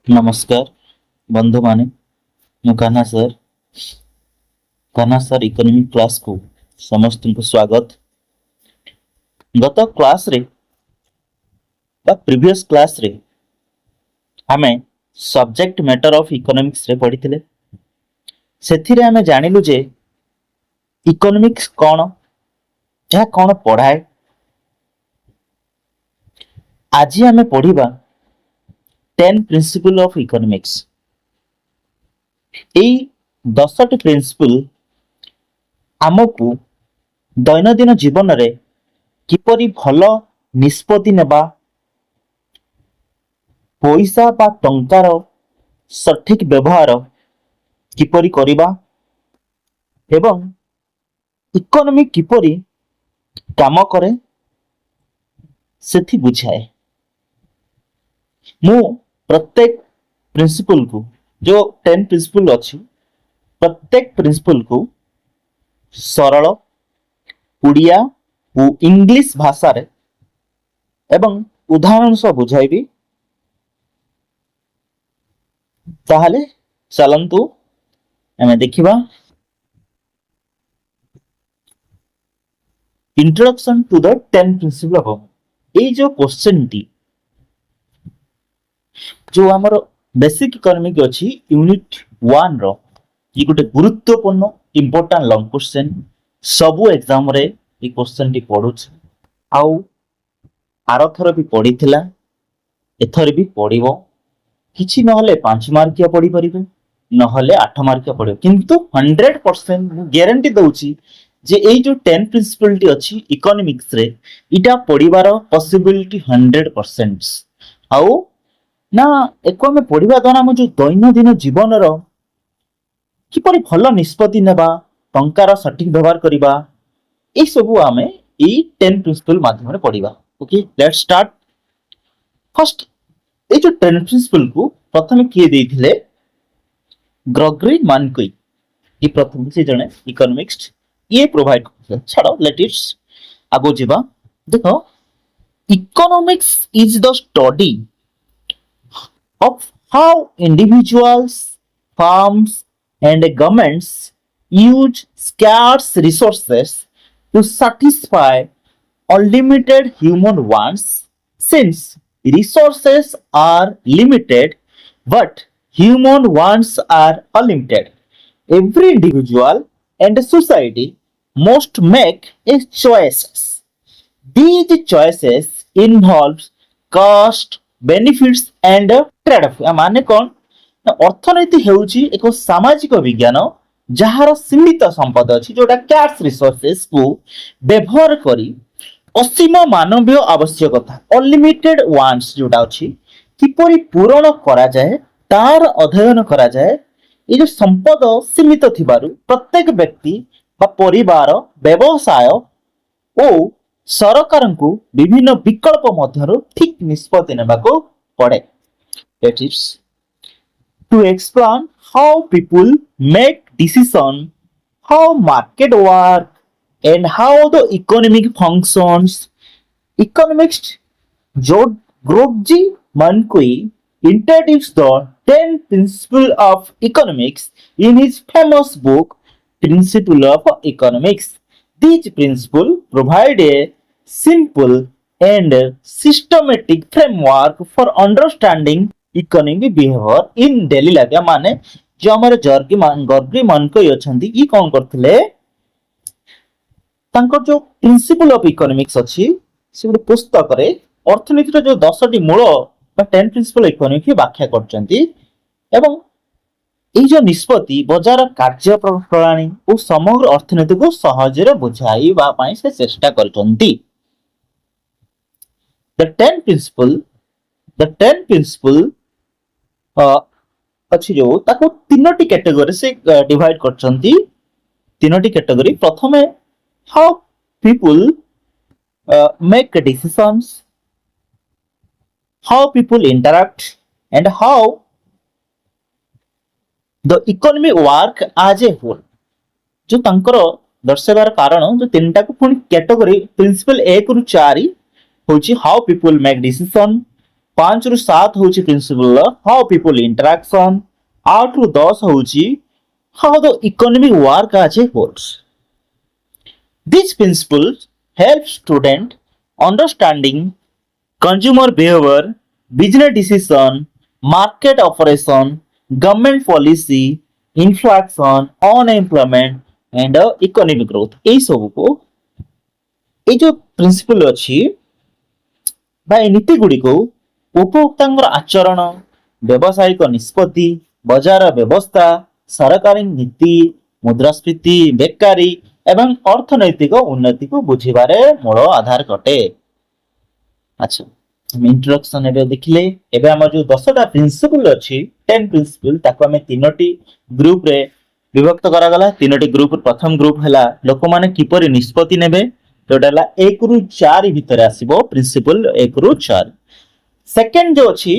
नमस्कार बंधु माने मु कान्हा सर इकोनॉमिक क्लास को समस्त को स्वागत। गत क्लास रे बा प्रीवियस क्लास रे हमें सब्जेक्ट मैटर ऑफ इकोनॉमिक्स रे पढ़िथिले। सेथिरे हमें जानिलु जे इकोनॉमिक्स कोन या कोन पढ़ाए। आज हमें पढ़िबा 10 प्रिंसिपल ऑफ इकोनॉमिक्स। एई 10टी प्रिंसिपल आमको दैनंदिन जीवन रे किपरि भल निष्पत्ति नेबा, पैसा बा टंकार सठिक व्यवहार किपरि करिबा एवं इकोनॉमी किपरि काम करे सेथि बुझाए। मु प्रत्येक प्रिंसिपल को जो 10 प्रिंसिपल अछि प्रत्येक प्रिंसिपल को सरल उड़िया और इंग्लिश भाषा रे एवं उदाहरण सह बुझाइबी। ताहले चलंतु हमें देखिबा introduction to the 10 principle of. ए जो क्वेश्चन टी जो हमर बेसिक इकोनॉमिक अछि यूनिट 1 रो ये गोटे गुरुत्वपूर्ण इंपोर्टेंट लॉन्ग क्वेश्चन। सबु एग्जाम रे ये क्वेश्चन टी पढुछ आउ आरथर भी पढ़िथिला एथर भी पढ़िबो। किछि नहले 5 मार्किया पढ़ी परिबे नहले 8 मार्किया पढ़िबो, किंतु 100% गारंटी दउची जे एई जो 10 प्रिंसिपल टी अछि इकोनॉमिक्स रे इटा पढ़िबार पॉसिबिलिटी 100%। आउ ना एको में पढ़िबा द्वारा हम जो दैनंदिन जीवन रो किपरि भल निष्पत्ति नेबा, टंकार सठिक व्यवहार करिबा, ए सबु आमे ई 10 प्रिंसिपल माध्यम रे पढ़िबा। Okay, let's start. फर्स्ट ए जो 10 प्रिंसिपल को प्रथमे किए देथिले ग्रेगरी मानकोई। ई प्रथम से जने इकोनॉमिक्स ये प्रोवाइड करथिले। छाड़ो लेट इट्स आगो जिबा। देखो, economics is the study of how individuals, firms, and governments use scarce resources to satisfy unlimited human wants. Since resources are limited but human wants are unlimited, every individual and society must make a choices. These choices involve cost, benefits and trade off. माने कौन? अर्थनीति हेउची एक सामाजिक विज्ञान जहार सीमित संपद अछि जोटा cash resources को व्यवहार करी असीम मानवीय आवश्यकता अनलिमिटेड वांट्स जोटा अछि किपरि पूर्ण करा जाए तार अध्ययन करा जाए। ये जो संपद सीमित थिबारु प्रत्येक व्यक्ति बा परिवार व्यवसाय ओ सरकार को विभिन्न विकल्प मध्यरु ठीक निष्पत्ति नेबाको पड़े। That is to explain how people make decision, how market work, and how the economic functions. Economics Grogsy Mankui introduced the 10 principles of economics in his famous book Principle of Economics. These principles provide a simple and systematic framework for understanding economic behaviour in daily life. माने जो हमर गर्गी मानकोई अछंती ई कोन करथिले तांकर जो principal of economics अछि से ଗୋଟେ पुस्तक रे अर्थनीति जो 10टी मूल बा 10 प्रिंसिपल इकोनॉमिक व्याख्या करचंती एवं एई जो निष्पत्ति बाजार कार्य प्रणाली और समग्र अर्थनीति को सहज रे बुझाइबा पई से चेष्टा करचंती। द 10 प्रिंसिपल अच्छी जो ताको तीनोटी कैटेगरी से डिवाइड करचंती। तीनोटी कैटेगरी प्रथमे how people make decisions, how people interact and how the economy work as a whole. जो तांकर दर्शाइबार कारण जो तीनटा को पुनी कैटेगरी प्रिंसिपल 1 रु 4 होची हाउ पीपल मेक डिसीजन, 5 ରୁ 7 ହଉଛି ପ୍ରିନ୍ସିପଲ ହାଉ ପିପଲ ଇଣ୍ଟରାକ୍ସନ, 8 ରୁ 10 ହଉଛି ହାଉ ଦ ଇକୋନୋମିକ ୱାର୍କ ଆଜ ଏ holes. These principles help student understanding consumer behavior, business decision, market operation, government policy, inflation, unemployment and economic growth। এই ସବୁ को এই जो प्रिंसिपल ଅଛି ବା ଏ ନୀତି ଗୁଡ଼ିକୁ ଉପଭୋକ୍ତାଙ୍କର ଆଚରଣ, ବ୍ୟବସାୟିକ ନିଷ୍ପତ୍ତି, ବଜାର ବ୍ୟବସ୍ଥା, ସରକାରୀ ନୀତି, ମୁଦ୍ରାସ୍ଫୀତି, ବେକାରୀ ଏବଂ ଅର୍ଥନୈତିକ ଉନ୍ନତିକୁ ବୁଝିବାରେ ମୂଳ ଆଧାର ଅଟେ। ଆଚ୍ଛା, ଆମେ ଇଣ୍ଟ୍ରୋଡକ୍ସନ ଏବେ ଦେଖିଲେ। ଏବେ ଆମର ଯୋଉ 10ଟା ପ୍ରିନ୍ସିପଲ ଅଛି 10 ପ୍ରିନ୍ସିପଲ, ତାକୁ ଆମେ ତିନୋଟି ଗ୍ରୁପରେ ବିଭକ୍ତ କରାଗଲା। ତିନୋଟି ଗ୍ରୁପ, ପ୍ରଥମ ଗ୍ରୁପ ହେଲା ଲୋକମାନେ କିପରି ନିଷ୍ପତ୍ତି ନେବେ, ଯୋଉଟା ହେଲା 1 ରୁ 4 ଭିତରେ ଆସିବ ପ୍ରିନ୍ସିପଲ 1 ରୁ 4। सेकेंड जो अच्छी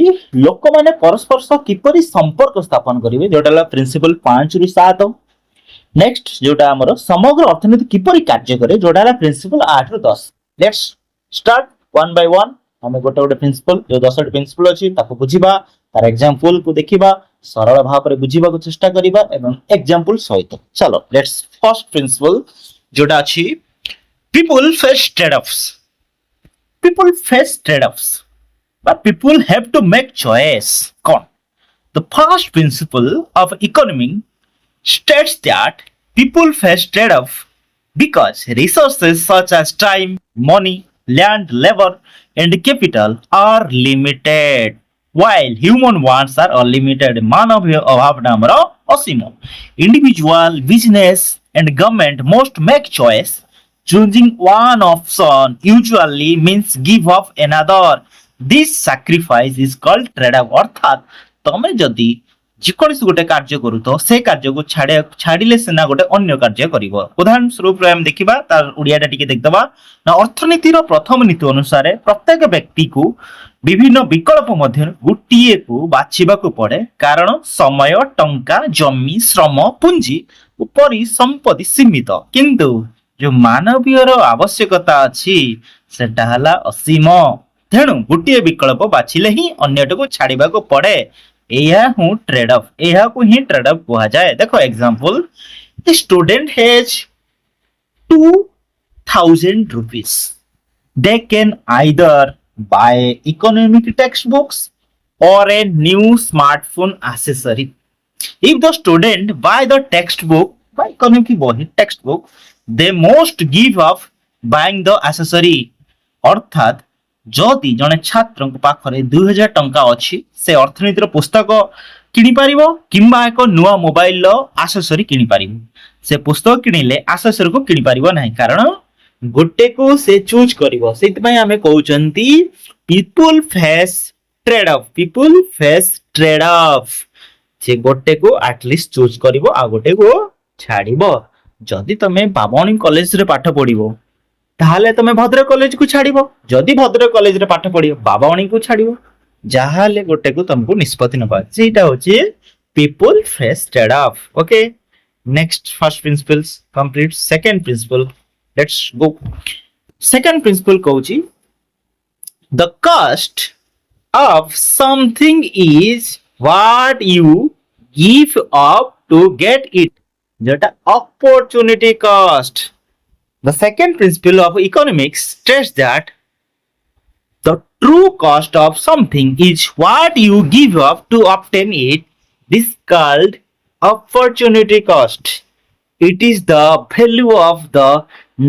लोक माने परस्पर सह किपरि संपर्क स्थापन करिवे, जोटा होला प्रिंसिपल 5 रु 7। नेक्स्ट जोटा हमर समग्र अर्थनीति किपरि कार्य करे, जोटा होला प्रिंसिपल 8 रु 10। Let's start one by one. हमें गोटे गोटे प्रिंसिपल जो 10 टी प्रिंसिपल अछि ताको बुझिबा, तार एग्जांपल को देखिबा, सरल भाव रे बुझिबा को चेष्टा करिबा एवं एग्जांपल सहित। चलो लेट्स फर्स्ट प्रिंसिपल जोटा अछि people face trade offs. People face trade offs, but people have to make choice. Con. The first principle of economy states that people face trade-off because resources such as time, money, land, labor, and capital are limited, while human wants are unlimited. मानवीय अभाव नामर असीम। Individual, business, and government must make choice. Choosing one option usually means give up another. This sacrifice is called trade-off। अर्थात तमे जदि जेकोसी गोटे कार्य करू तो से कार्य को छाड़िले सेना गोटे अन्य कार्य करिवो। उदाहरण स्वरूप हम देखिबा, तार उड़ियाटा टिके देखदबा ना। अर्थनीतिर प्रथम नीति अनुसार प्रत्येक व्यक्ति को विभिन्न विकल्प मध्य गोटिए को बाछिबाकू पड़े, कारण समय, टंका, जमी, श्रम, पुंजी उपरि संपत्ति सीमित। किंतु जो मानवीय आवश्यकता अछि सेटा हला असीम। तेणु गोटे विकल्प बाछिले ही अन्यटको छाड़िबाको पड़े। एया हूँ ट्रेड ऑफ, एया को ही ट्रेड ऑफ कहा जाए। देखो example, the student has 2000 rupees, they can either buy economic textbooks or a new smartphone accessory। If the student buy the textbook, buy economic textbook, they must give up buying the accessory। अर्थात जदि जने छात्र पाखरे 2000 टंका अछि, से अर्थनीतिर पुस्तक किनि पारिबो किंबा एक नुआ मोबाइल लो आसेसरी किनि पारिबो। से पुस्तक किनिले आसेसरी को किनि पारिबो नाही, कारण गोटे को से चूज करिवो। सेति पय हमें कहउचंती people face trade off. People face trade off, से गोटे को एटलीस्ट चूज करिवो आ गोटे को छाड़िबो। जदि तमे बाबणी कॉलेज रे पाठ पढिबो ताहले तमे भद्रक कॉलेज को छाड़िबो, जदि भद्रक कॉलेज रे पाठ पढिबो बाबावणी को छाड़िबो। जाहाले गोटे को तुमको निष्पत्ति नबा, सेटा होची people face trade off. Okay, next first principles complete. Second principle, let's go. Second principle कहूची the cost of something is what you give up to get it, जेटा opportunity cost. The second principle of economics states that the true cost of something is what you give up to obtain it. This is called opportunity cost. It is the value of the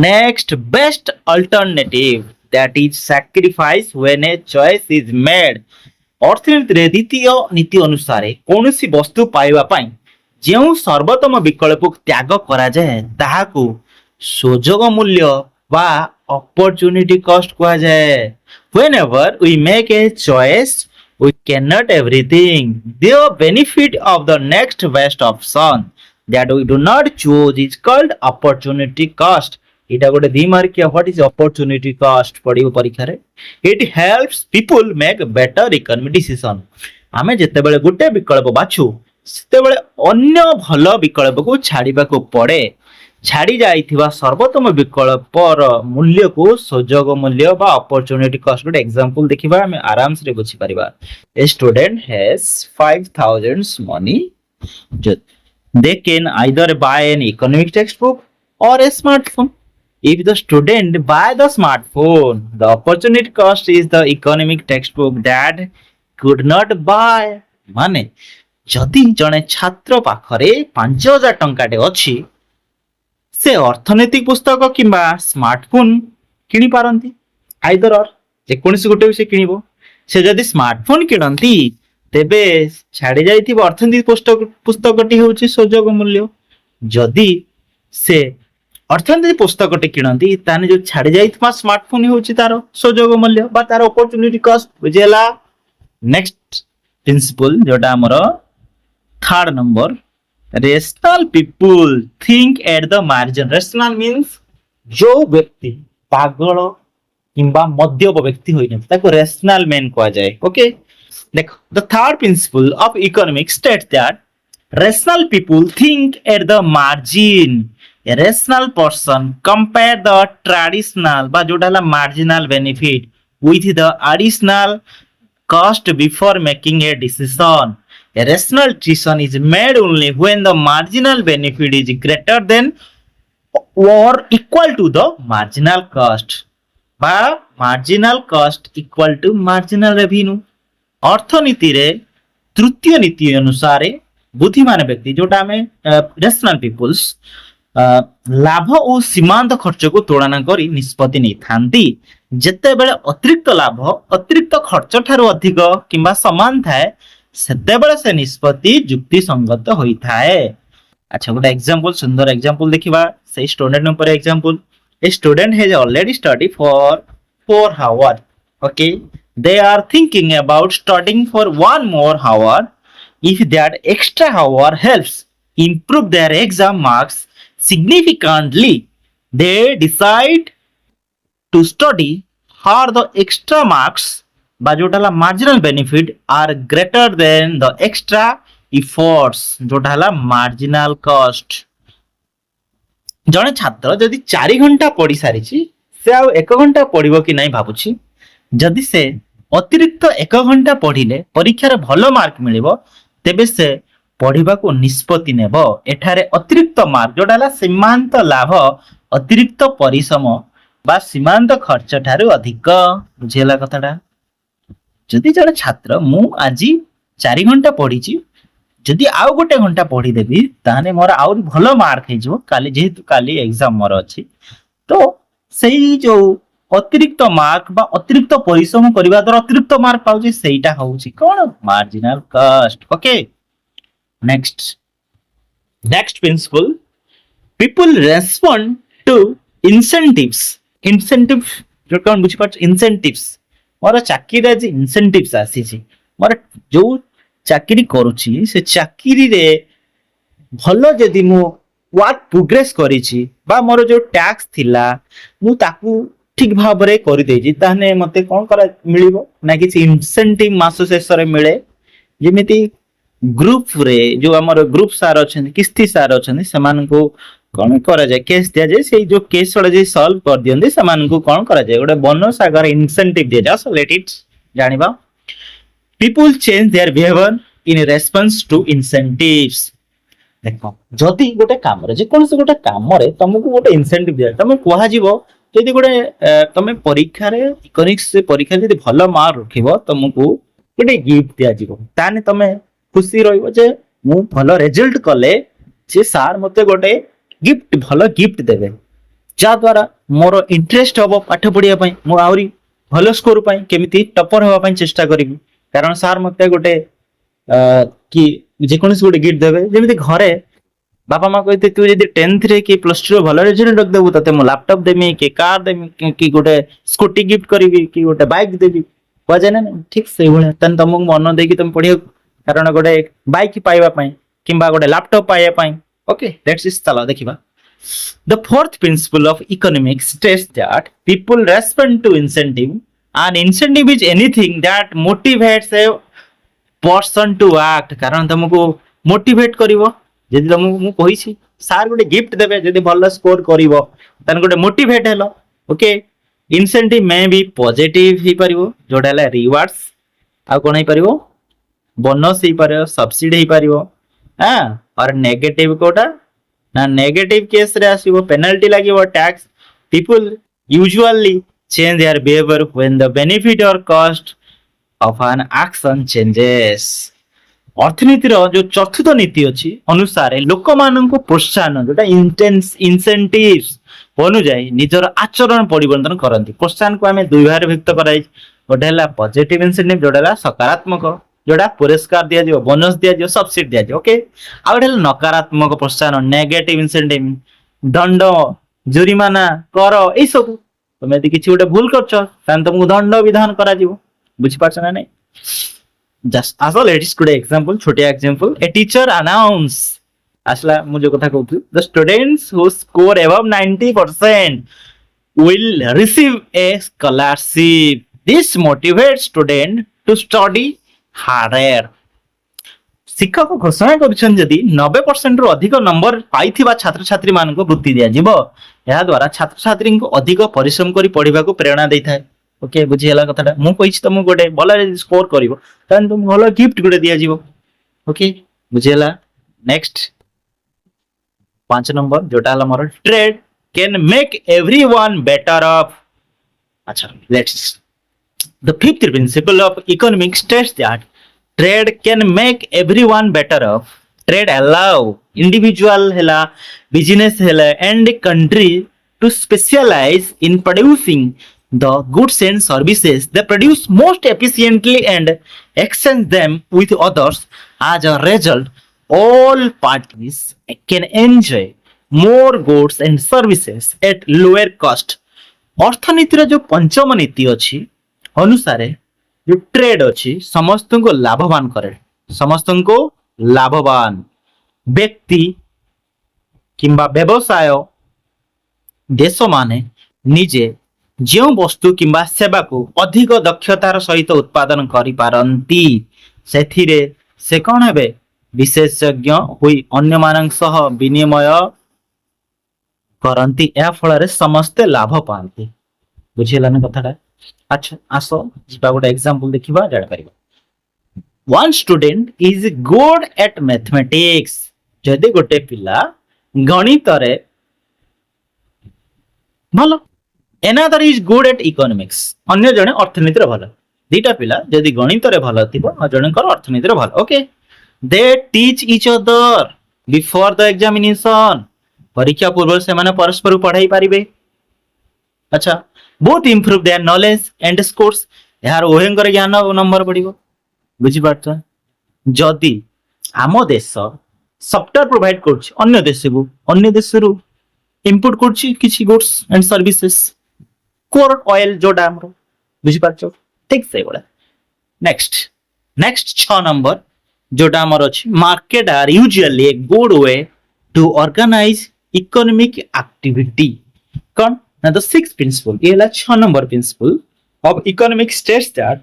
next best alternative that is sacrificed when a choice is made। अर्थनीति द्वितीय नीति अनुसार कौनसी वस्तु पाइबा पाई जेउ सर्वोत्तम विकल्प त्याग करा जाए ताहाकू सुजोग मूल्य बा opportunity cost कहा जाए। Whenever we make a choice, we cannot everything. The benefit of the next best option that we do not choose is called opportunity cost। इटा गोटे 2 मार्किया what is opportunity cost पढ़िबो परीक्षा रे। It helps people make better economic decision। आमे जेते बेले गोटे विकल्प बाछु सेते बेले अन्य भलो विकल्प को छाड़िबा को पड़े। छाड़ी जाइथिबा सर्वोत्तम विकल्पर मूल्य को सुजोग मूल्य बा अपॉर्चुनिटी कॉस्ट गोटे एग्जांपल देखिबा हम आराम से बुझी परिबा a student has 5000 money they can either buy an economic textbook or a smartphone. If the student buy the smartphone, the opportunity cost is the economic textbook that could not buy. माने जदि जने छात्र पाखरे 5000 टंकाटे अछि से अर्थनैतिक पुस्तक किंबा smartphone किनी पारंती आइदर और जेकोसी गोटे से किनिबो से जदि स्मार्टफोन किनंती तेबे छाड़ी जाइथिबो अर्थनैतिक पुस्तकटी होउची सुजोग मूल्य जदि से अर्थनैतिक पुस्तकटी किनंती ताने जो छाड़ी जाइथिबा स्मार्टफोन होउची तारो सुजोग मूल्य बा तारो अपॉर्चुनिटी कॉस्ट बुझेला नेक्स्ट प्रिंसिपल जोटा हमर third number rational people think at the margin rational means जो व्यक्ति पागल किंबा मध्यम व्यक्ति होई न ताको रेशनल मैन कहा जाए ओके देखो the third principle of economics states that rational people think at the margin a rational person compare the traditional बा जोटा ला marginal benefit with the additional cost before making a decision. A rational decision is made only when the marginal benefit is greater than or equal to the marginal cost বা marginal cost equal to marginal revenue. अर्थनीति रे तृतीय नीति अनुसार बुद्धिमान व्यक्ति जोटा में rational people's लाभ और सीमांत खर्च को तुलना करी निष्पत्ति नहीं थांती जेते बेले अतिरिक्त लाभ अतिरिक्त खर्च ठारू अधिक किंबा समान थाए सेते बेले से निष्पत्ति युक्ति संगत होई थाए अच्छा गोटे एग्जांपल सुंदर एग्जांपल देखिबा से स्टूडेंट ऊपर example A student has already study for 4 hour okay they are thinking about studying for 1 more hour if that extra hour helps improve their exam marks significantly they decide to study for the extra marks by जोटा ला marginal benefit are greater than the extra efforts जोटा ला marginal cost जने छात्र जदि 4 घंटा पढ़ी सारी से आ 1 घंटा पढ़िबो कि नहीं भाबुछि जदि से अतिरिक्त 1 घंटा पढ़िले परीक्षार भल मार्क मिलिबो तेबे से पढ़िबा को निष्पत्ति नेबो एठारे अतिरिक्त मार्क जोडाला सीमांत लाभ अतिरिक्त परिश्रम बा सीमांत खर्च ठारू अधिक बुझेला कथाटा जदि जने छात्र मु आजी 4 घंटा पढ़ीची जदि आउ गोटे घंटा पढ़ी देबी ताने मोर आउरी भल मार्क हे जो काली जेहेतु काली एग्जाम मोर अछि तो सेही जो अतिरिक्त मार्क बा अतिरिक्त परिश्रम करबा द्वारा अतिरिक्त मार्क पाउची सेटा होउची कोन marginal cost okay next principle people respond to incentives जो कोन बुझी पाछ इंसेंटिव्स मोर चाकरी जे इंसेंटिव्स आसी छी मोर जो चाकरी करूची से चाकरी रे भलो जदी मु वर्क प्रोग्रेस करी छी बा मोर जो टैक्स थिला मु ताकू ठीक भाव रे करि देजी ताने मते कोन करा मिलिबो ना कि इंसेंटिव मास शेष रे मिले जेमिति ग्रुप रे जो हमर ग्रुप सार अछन किस्ती सार अछन समान को कोन करा जाय केस दिया जाय से जो केस वाला जे सॉल्व कर दियंदे समान को कोन करा जाय गोटे बोनस आगर इंसेंटिव दे जा सो लेट इट जानिबा people change their behaviour in response to incentives देखो जदी गोटे काम रे जे कोन से गोटे काम रे तुमको गोटे इंसेंटिव दिया तुम कोहा जीवो जदि गोटे तुम परीक्षा रे इकोनॉमिक्स से परीक्षा जदि भलो मार्क रखिबो तुमको गोटे गिफ्ट दिया जीवो ताने तमे खुशी रहइबो जे मु भलो रिजल्ट कले जे सार मते गोटे गिफ्ट भलो गिफ्ट देबे जा द्वारा मोर इंटरेस्ट हबो पाठ पढिया पई मु आउरी भलो स्कोर पई केमिति टॉपर होबा पई चेष्टा करिबी कारण सार मते गोटे कि जे कोनस गोटे गिफ्ट देबे जेमिति घरे बापा माँ कहते तू यदि 10th रे कि +2 रे भलो रिजल्ट रख देबू तते मु लैपटॉप देमी कि कार देमी कि गोटे स्कूटी गिफ्ट करबी कि गोटे बाइक देबी बजे ना ठीक से भले तन तुमको मन देकी तुम पढियो कारण गोटे बाइक पाइबा पई किंबा गोटे लैपटॉप पाइबा पई ओके लेट्स इस चलो देखिबा the fourth principle of economics states that people respond to incentive and incentive is anything that motivates a person to act कारण तुमको मोटिवेट करिवो जदि तुमको मु कहिछि सार गोटे गिफ्ट देबे जदि भल स्कोर करिवो तन गोटे मोटिवेट हेलो ओके इंसेंटिव में भी पॉजिटिव ही परिवो जोडा हला रिवार्ड्स आ कोन ही परिवो बोनस ही परिवो सब्सिडी ही परिवो हां और नेगेटिव कोटा ना नेगेटिव केस रे आसीबो पेनल्टी लागिवो tax people usually change their behavior when the benefit or cost of an action changes अर्थनीतिर जो चतुर्थ नीति अच्छी अनुसार लोक मान प्रोत्साहन जोटा इंसेंटिव्स अनुजाई निजर आचरण परिवर्तन करती प्रोत्साहन को आम दुई भाग व्यक्त कराई गोटे है पॉजिटिव इंसेंटिव जोटा सकारात्मक जोटा पुरस्कार दि जाव बोनस दि जाव सब्सिडी दि जाव ओके आ गोटे नकारात्मक प्रोत्साहन नेगेटिव इंसेंटिव दंड जुरिमाना कर यही सब तुम यदि किसी गोटे भूल कर तुमको दंड विधान करा बुझीपार ना नहीं जस्ट आस लेट्स गुड एग्जांपल छोटिया एग्जांपल ए टीचर अनाउंस आसला मु जो कथा कहू the students who score above 90% will receive a scholarship this motivates student to study harder शिक्षक घोषणा करिछन जदि 90% रु अधिक नंबर पाइथिबा छात्र छात्री मानको वृत्ति दिया जिवो या द्वारा छात्र छात्री को अधिक परिश्रम करी पढिबा को प्रेरणा दैथाय ओके बुझी हला कथाटा मु कहिछि तुम गोटे भल स्कोर करिवो तन तुम भल गिफ्ट गोटे दिया जिवो ओके बुझी हला नेक्स्ट 5 नंबर जोटा हला more trade can make everyone better off अच्छा let's the fifth principle of economics states that trade can make everyone better off trade allow individual hela business hela and country to specialize in producing the goods and services they produce most efficiently and exchange them with others as a result all parties can enjoy more goods and services at lower cost अर्थनीतिर जो पंचम नीति अच्छी अनुसारे जो trade अच्छी समस्त को लाभवान करे समस्त को लाभवान व्यक्ति किंबा व्यवसाय देश माने निजे जो वस्तु किंबा सेवा को अधिक दक्षतार सहित उत्पादन करि पारंती सेथिरे से कोन हेबे विशेषज्ञ होई अन्य मानक सह विनिमय करंती या फल रे समस्त लाभ पांती बुझिला न कथाटा अच्छा आसो जिबा गोटे एग्जांपल देखिबा जान परिबा one student is good at mathematics जदि गोटे पिला गणित रे भलो another is good at economics अन्य जने अर्थनीति रे भलो दीटा पिला जदि गणित रे भलो थिबो आ जणकर अर्थनीति रे भलो okay they teach each other before the examination परीक्षा पूर्व से माने परस्पर पढ़ाई पारिबे अच्छा both improve their knowledge and scores यार ओहेंगर ज्ञान नंबर बढ़िबो बुझी पारछ जदी आम देश सॉफ्टवेयर प्रोवाइड करछि अन्य देश रु इनपुट करछि किछि goods and services core oil जोडा हमरो बुझी पारछ ठीक से गोडा नेक्स्ट 6 नंबर जोडा हमर अछि market are usually a good way to organise economic activity कोन Now the sixth principle, ये ला 6 number principle of economics states that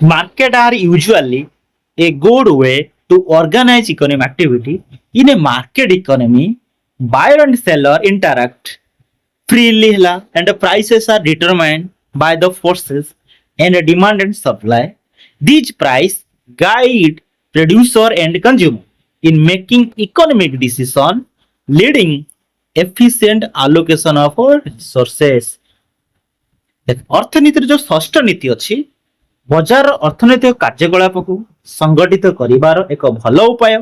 market are usually a good way to organize economic activity. In a market economy, buyer and seller interact freely and the prices are determined by the forces and demand and supply. These price guide producer and consumer in making economic decision, leading efficient allocation of resources अर्थनीति जो षष्ठ नीति अच्छी बजार अर्थनैतिक कार्यकलाप को संगठित करिवार एक भल उपाय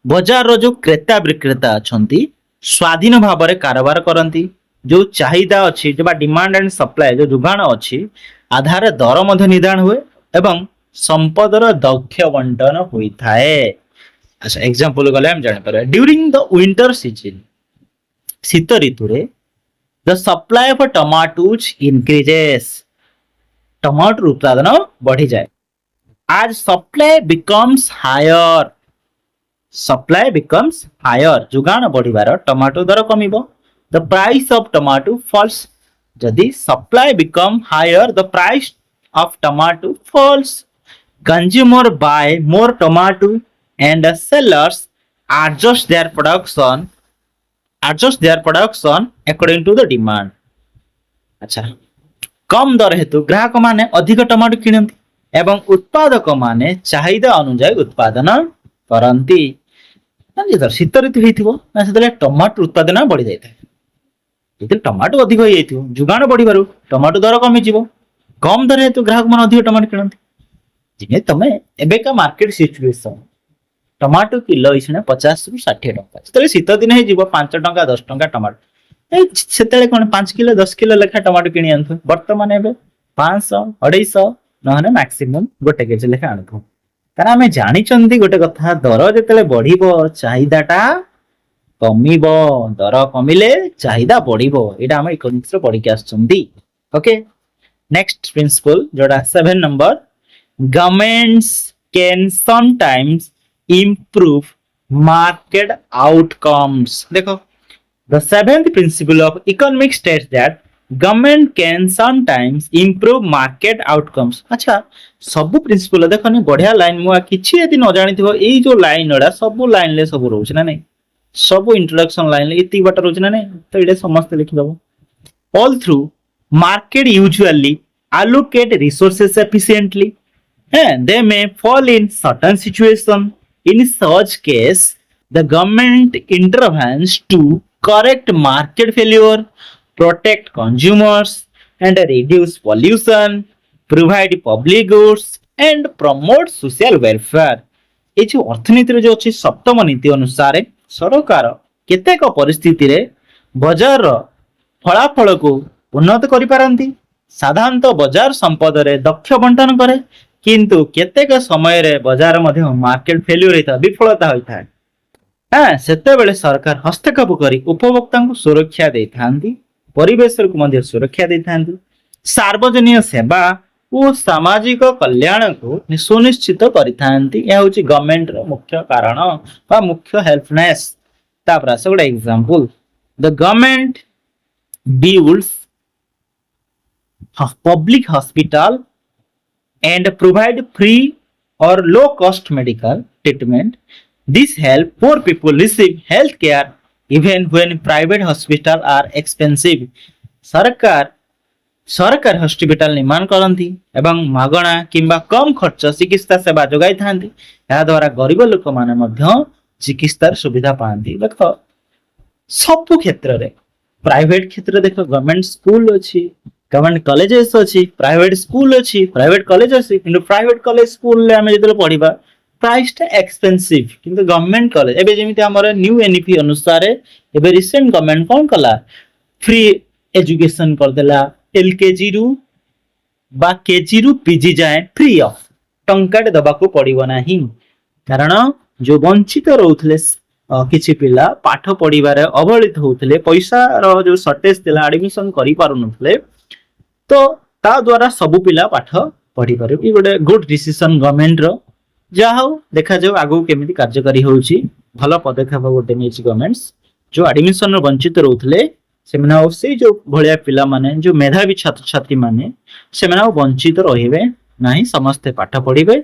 बजार जो क्रेता विक्रेता अछंती स्वाधीन भाव में कारोबार करती जो चाहिदा अच्छी जो डिमांड एंड सप्लाई जो जुगाण अच्छी आधार दर मध्य निर्धारण हुए एवं संपदर दक्ष बंटन होता है अच्छा एग्जांपल गले हम जान पारे ड्यूरिंग द विंटर सीजन शीत ऋतु रे the supply of tomatoes increases tomato उत्पादन बढ़ी जाए आज सप्लाई बिकम्स हायर जुगाण बढ़िबार टमाटो दर कमिबो the price of tomato falls जदि supply become higher the price of tomato falls consumer buy more tomato and sellers adjust their production according to the demand। अच्छा, कम दर हेतु ग्राहक माने अधिक टमाटो किणନ୍ତି एवं उत्पादक माने चाहिदा अनुसार उत्पादन करନ୍ତି। जेतବେଳେ ଶୀତ ଋତୁ ହେଇଥିବ ନା ସେତେବେଳେ ଟମାଟୋ ଉତ୍ପାଦନ ବଢି ଯାଇଥାଏ। ଯେତେବେଳେ ଟମାଟୋ ଅଧିକ ହେଇଯାଇଥିବ ଯୋଗାଣ ବଢିବାରୁ ଟମାଟୋ ଦର କମିଯିବ, କମ ଦର ହେତୁ ଗ୍ରାହକ ମାନେ ଅଧିକ ଟମାଟୋ କିଣନ୍ତି। ଯେମିତି ତମେ ଏବେକା ମାର୍କେଟ ସିଚୁଏସନ ଟମାଟୋ କିଲୋ ଏଇନା 50 ରୁ 60 ଟଙ୍କା, ଯେତେବେଳେ ଶୀତ ଦିନ ହେଇଯିବ 5 ଟଙ୍କା 10 ଟଙ୍କା ଟମାଟୋ, ସେତେବେଳେ କଣ 5 କିଲୋ 10 କିଲୋ ଲେଖା ଟମାଟୋ କିଣି ଆଣୁଥିବ। ବର୍ତ୍ତମାନ ଏବେ 500 250 ନହେଲେ ମାକ୍ସିମମ୍ 1 କେଜି ଲେଖା ଆଣୁଥିବ। କାରଣ ଆମେ ଜାଣିଛନ୍ତି ଗୋଟେ କଥା, ଦର ଯେତେବେଳେ ବଢିବ ଚାହିଦାଟା କମିବ, ଦର କମିଲେ ଚାହିଦା ବଢିବ। ଏଇଟା ଆମେ ଇକୋନୋମିକ୍ସ ରେ ପଢିକି ଆସିଛନ୍ତି। ଓକେ, ନେକ୍ସଟ ପ୍ରିନ୍ସିପଲ ଯୋଉଟା 7 number, ଗଭର୍ନମେଣ୍ଟସ୍ can sometimes improve market outcomes। देखो, the seventh principle of economics states that government can sometimes improve market outcomes। अच्छा, ସବୁ ପ୍ରିନ୍ସିପଲ ଦେଖନି ବଢିଆ ଲାଇନ, ମୁଁ କିଛି ଯଦି ନ ଜାଣିଥିବ ଏଇ ଯୋଉ ଲାଇନ ଗୁଡା ସବୁ ଲାଇନ ରେ ସବୁ ରହୁଛି ନା ନାଇଁ, ସବୁ इंट्रोडक्शन लाइन इतनी बात रोज ना नहीं, तो ये समस्त लिखिदब। All through market usually allocate resources efficiently and they may fall in certain situation। In such case the government intervenes to correct market failure, protect consumers and reduce pollution, provide public goods and promote social welfare। ये जो अर्थनीति जो अच्छी सप्तम नीति अनुसार सरकार केतेक परिस्थिति रे बजार फलाफल को उन्नत करि पारंती। साधारणतः बजार संपद रे दक्ष बंटन करे, किंतु केतेक समय रे बजार मध्य मार्केट फेल्यूर होता विफलता होता है। हाँ, सेते बेले सरकार हस्तक्षेप करी उपभोक्ता को सुरक्षा देथांती, परिवेश को मध्य सुरक्षा देथांती, सार्वजनिक सेवा और सामाजिक कल्याण को सुनिश्चित करिथांती। यह होची गवर्नमेंट रो मुख्य कारण बा मुख्य हेल्पनेस। तापर आसे गोटे example, the government builds public hospital and provide free or low cost medical treatment। This help poor people receive health care even when private hospital are expensive। सरकार हॉस्पिटल निर्माण करती एवं मागणा किंबा कम खर्च चिकित्सा सेवा जोगाई थांती। या द्वारा गरीब लोक माने मध्य चिकित्सार सुविधा पाती। देख सब क्षेत्र रे, प्राइवेट क्षेत्र देख गवर्नमेंट स्कूल अच्छी, गवर्नमेंट कॉलेजेस अच्छी, प्राइवेट स्कूल अच्छी, प्राइवेट कॉलेज अच्छी, किंतु प्राइवेट कॉलेज स्कूल रे हमें जतले पढिबा प्राइस टा एक्सपेंसिव, किंतु गवर्नमेंट कॉलेज एबे जेमिति हमर न्यू एनईपी अनुसार एबे रिसेंट गवर्नमेंट कोन कला फ्री एजुकेशन कर देला। एलकेजी रु बा केजी रु पीजी जाए फ्री ऑफ टंकाटे दबाको पड़िबो नाही। कारण जो वंचित रहउथले किछि पिला पाठ पढिबारे अवहेलित होउथले, पैसा रो जो शॉर्टेज थिला एडमिशन करि पारु नथले, तो ता द्वारा सब पिला पाठ पढ़ी पारे। ये गोटे गुड डिसीजन गवर्नमेंट रो, जा हो देखा जाओ आगु केमिति कार्यकारी होउची। भलो पदक्षेप गोटे नेछि गवर्नमेंट्स, जो एडमिशन रो वंचित रहउथले सेमना से जो भलिया पिला माने जो मेधावी छात्र छात्री माने सेमना वंचित रहिबे नाही, समस्त पाठ पढ़िबे।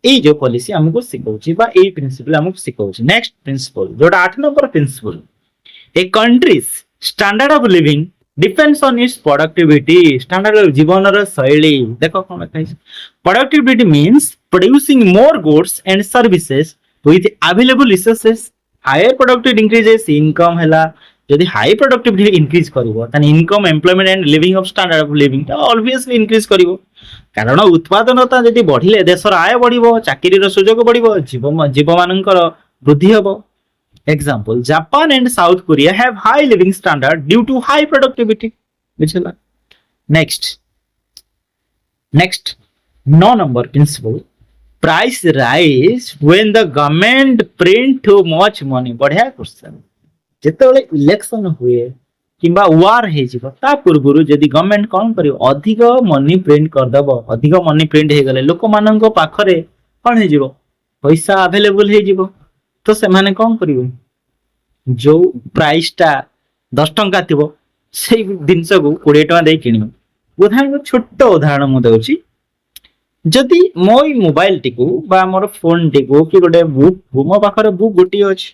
ए जो पॉलिसी हमको सिखाउची बा ए प्रिंसिपल हमको सिखाउची। नेक्स्ट प्रिंसिपल जोटा 8 number principle, a country's standard of living depends on its productivity. Standard of जीवन रो शैली देखो कोन लिखा है, productivity means producing more goods and services with available resources. Higher productivity increases income हैला, यदि हाई प्रोडक्टिविटी इंक्रीज करिवो ताने income employment and living of standard of living ता ऑब्वियसली इंक्रीज करिवो। कारण उत्पादनता यदि बढ़िले देशर आय बढ़िबो, चाकरीर सुयोग बढ़िबो, जीव मानकर वृद्धि हबो। Example, Japan and South Korea have high living standard due to high productivity। बुझला? Next 9 number principle, price rise when the government print too much money। बढ़िया क्वेश्चन। जेतेबेले इलेक्शन हुए किंबा वार हे जिवो ता पूर्वरु यदि गवर्नमेंट कोन करियो अधिक मनी प्रिंट कर दबो, अधिक मनी प्रिंट हे गले लोक मानन को पाखरे कोन हे जिवो पैसा अवेलेबल हे जिवो, तो से माने कोन करिवो जो प्राइस टा 10 टंका थिबो से जिनस को 20 टंका दे किनिबो। उदाहरण छोट उदाहरण मु देउची, जदि मो मोबाइल टी बा मोर फोन टी कि गोटे बुक मो पाखरे बुक गोटे अच्छी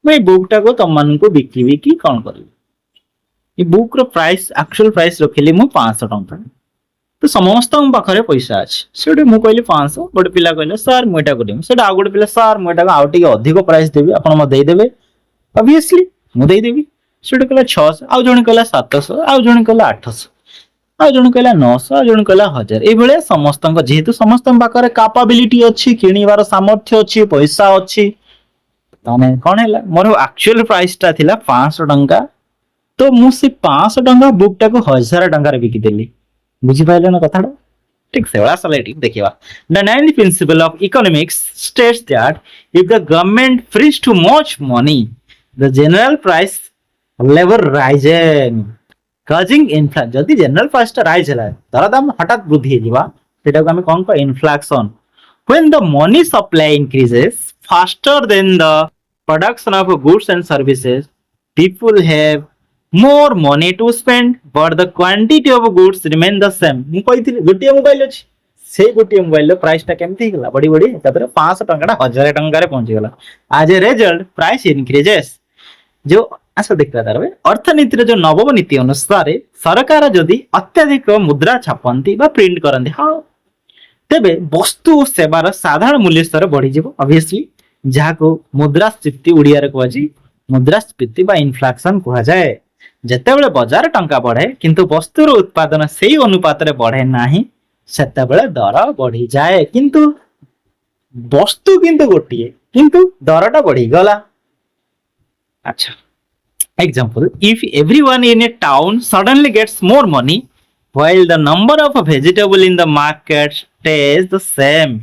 मुझे बुक टाक तुम मान बिकबी कि कौन करी बुक प्राइस एक्चुअल प्राइस रखिली मु 500 टंका तो समस्त पाखे पैसा अच्छे से मुझे कहली 500 गोटे पिला कहले सार मुझे देवी आउ गोटे पिला सार मुझे आउटे अधिक प्राइस देवी आपदेदेवे ऑब्वियसली मुदेदेवी से कहला 600 आउ जन कहला 700 आउ जन कहला 800 आउ जन कहला 900 आउ जन कहला 1000 ये समस्त जेहेतु समस्त पाखे कैपेबिलिटी अच्छी किणवार सामर्थ्य अच्छी पैसा अच्छी ताने कौन है मोर एक्चुअल प्राइस टा थिला 500 टंका तो मुझे 500 टंका बुक टाक 1000 टंका बिकिदेली बुझिपारे ना कथा ठीक से बड़ा चले देखिए the ninth principle of economics states that if the government freeze too much money the general price level risen causing inflation जदि जनरल प्राइस राइज है दर दाम हठात वृद्धि सेटा को आम कौन कह inflation when the money supply increases faster than the production of goods and services people have more money to spend but the quantity of goods remain the same मु कहिथिले गोटिए मोबाइल अछि से गोटिए मोबाइल रो प्राइस टा केमथि गेला बड़ी बड़ी तबरे 500 टंका 1000 टंका रे पहुंची गेला आज ए रिजल्ट प्राइस इंक्रीजेस जो आशा देखा तार अर्थनीति जो नवम नीति अनुसार सरकार जदि अत्याधिक मुद्रा छापती प्रिंट करती हाँ तेबे वस्तु और सेवार साधारण मूल्य स्तर बढ़ी ऑब्वियसली जहाँ को मुद्रास्फीति उड़िया कहुची मुद्रास्फीति बा इन्फ्लेशन कहुए जितेबाला बजार टंका बढ़े किंतु वस्तुर उत्पादन से अनुपात बढ़े ना सेतेबेले दर बढ़ी जाए किंतु वस्तु किंतु गोटे किंतु दरटा बढ़ी गला अच्छा example if everyone in a town suddenly gets more money while the number of vegetable in the market stays the same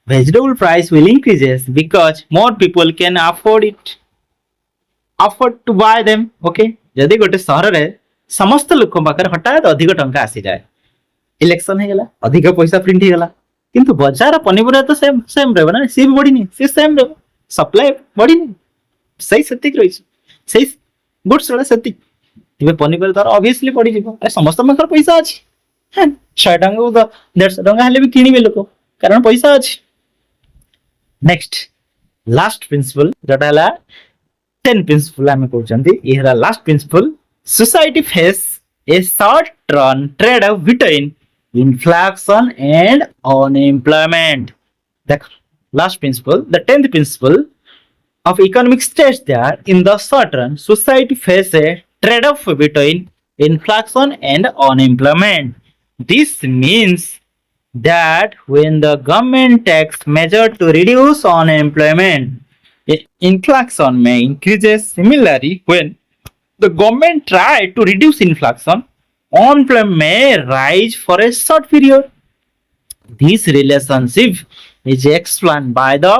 vegetable price will increases because more people can afford to buy them okay जदि गोटे सहर रे समस्त लोक पाखरे हठात अधिक टंका आसी जाए इलेक्शन हे गेला अधिक पैसा प्रिंट हे गेला किंतु बाजार पनिपरिया तो सेम सेम रहबो ना सी बढ़िनी सी सेम रहबो सप्लाई बढ़िनी सही सतिक रही सही गुड्स वाला सतिक तिबे पनिपरिया तार ऑब्वियसली बढ़ी जिवो अरे समस्त पाखरे पैसा अछि 100 टंका 150 टंका हेले भी किनिबे लोक कारण पैसा अछि नेक्स्ट लास्ट प्रिंसिपल जटा हला 10 प्रिंसिपल आमे कहउचंती ए हला last principle society face a short term trade off between inflation and unemployment देख लास्ट प्रिंसिपल द 10th प्रिंसिपल of economics states that in the short run society face a trade-off between inflation and unemployment. This means that when the government takes measures to reduce unemployment, inflation may increase. Similarly, when the government tries to reduce inflation, unemployment may rise for a short period. This relationship is explained by the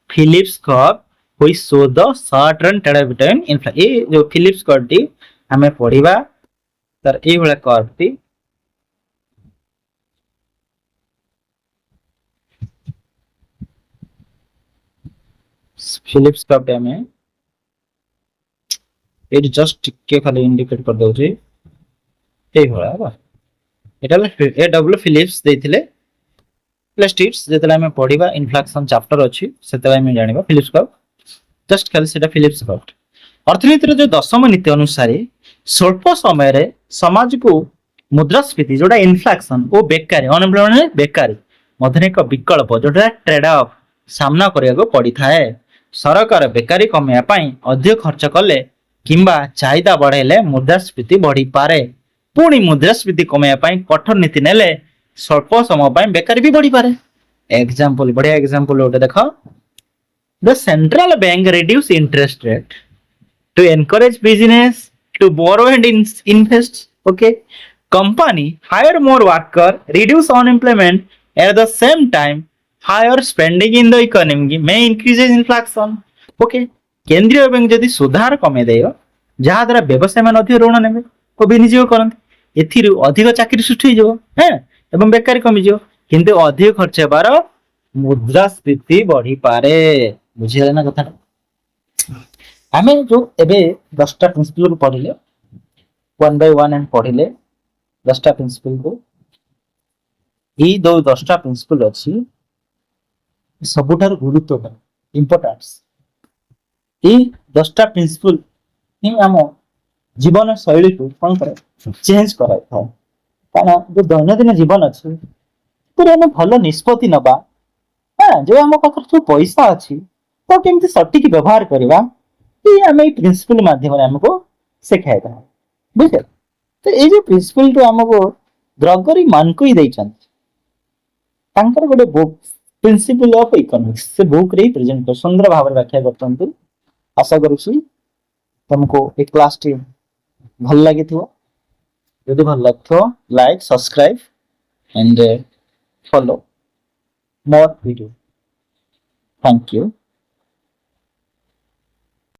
Phillips curve which show the short run trade between inflation. ये जो Phillips curve T हमें पढ़िबा तर ए वाला curve T Phillips curve T हमें ये just के खाली indicate कर दउची ए होला बा एटा ए डब्ल्यू फिलिप्स देथिले प्लस टिप्स जेतला हमें पढ़िबा इन्फ्लेशन चैप्टर अछि सेतला हमें जानिबा फिलिप्स कर्व जस्ट खाली सेटा फिलिप्स कर्व अर्थनीति जो दशम नीति अनुसार स्वल्प समय रे समाज को मुद्रास्फीति जोटा इन्फ्लेशन और बेकारी अनएम्प्लॉयमेंट बेकारी मध्य एक विकल्प जोटा ट्रेड ऑफ सामना करिया पड़ी थाए सरकार बेकारी कमेया पई अधिक खर्च कले किंबा चाहिदा बढ़ाइले मुद्रास्फीति बढ़ी पारे पुणी मुद्रास्फीति कमेया पई कठोर नीति नेले स्वल्प समय पई बेकारी भी बढ़ी पारे एग्जांपल बढ़िया एग्जांपल ओटे देखो the central bank reduce interest rate to encourage business to borrow and invest okay company hire more worker reduce unemployment at the same time higher spending in the economy may increase inflation okay केंद्रीय bank जदि सुधार कमे देयो जहा द्वारा व्यवसाय मान अधिक ऋण नेबे को विनियोग करंती एथिरु अधिक चाकरी सृष्टि हो जबो हैं एवं बेकारी कमी जबो किंतु अधिक खर्च हेबार मुद्रास्फीति बढ़ी पारे बुझिले ना कथा आमे जो एबे 10टा प्रिंसिपल को पढिले 1 बाय 1 एंड पढिले 10टा प्रिंसिपल को ଏଇ ଯୋଉ 10ଟା ପ୍ରିନ୍ସିପଲ ଅଛି ସବୁଠାରୁ ଗୁରୁତ୍ୱପୂର୍ଣ୍ଣ ଇମ୍ପୋର୍ଟାନ୍ସ ଏଇ 10ଟା ପ୍ରିନ୍ସିପଲ ହିଁ ଆମ ଜୀବନ ଶୈଳୀକୁ କଣ କରେ ଚେଞ୍ଜ କରାଇଥାଏ। କାରଣ ଯୋଉ ଦୈନନ୍ଦିନ ଜୀବନ ଅଛି ସେଥିରେ ଆମେ ଭଲ ନିଷ୍ପତ୍ତି ନବା, ଯୋଉ ଆମ ପାଖରେ ଯୋଉ ପଇସା ଅଛି ତ କେମିତି ସଠିକ ବ୍ୟବହାର କରିବା ଆମେ ଏଇ ପ୍ରିନ୍ସିପଲ ମାଧ୍ୟମରେ ଆମକୁ ଶିଖାଇଥାଏ। ବୁଝିଲେ? ତ ଏଇ ଯୋଉ ପ୍ରିନ୍ସିପଲ ଆମକୁ ଗ୍ରଗରୀ ମାନକୁଇ ଦେଇଛନ୍ତି, ତାଙ୍କର ଗୋଟେ ବୁକ୍ ପ୍ରିନ୍ସିପଲ ଅଫ ଇକୋନୋମିକ୍ସ ସେ ବୁକ୍ ରେ ପ୍ରେଜେଣ୍ଟ ସୁନ୍ଦର ଭାବରେ ବ୍ୟାଖ୍ୟା କରୁଛନ୍ତି। ଆଶା କରୁଛି ତମକୁ ଏ କ୍ଲାସ ଟି ଭଲ ଲାଗିଥିବ। ଯଦି ଭଲ ଲାଗିଥିବ ଲାଇକ୍ ସବସ୍କ୍ରାଇବ ଏଣ୍ଡ ଫଲୋ ମୋର ଭିडियो। Thank you.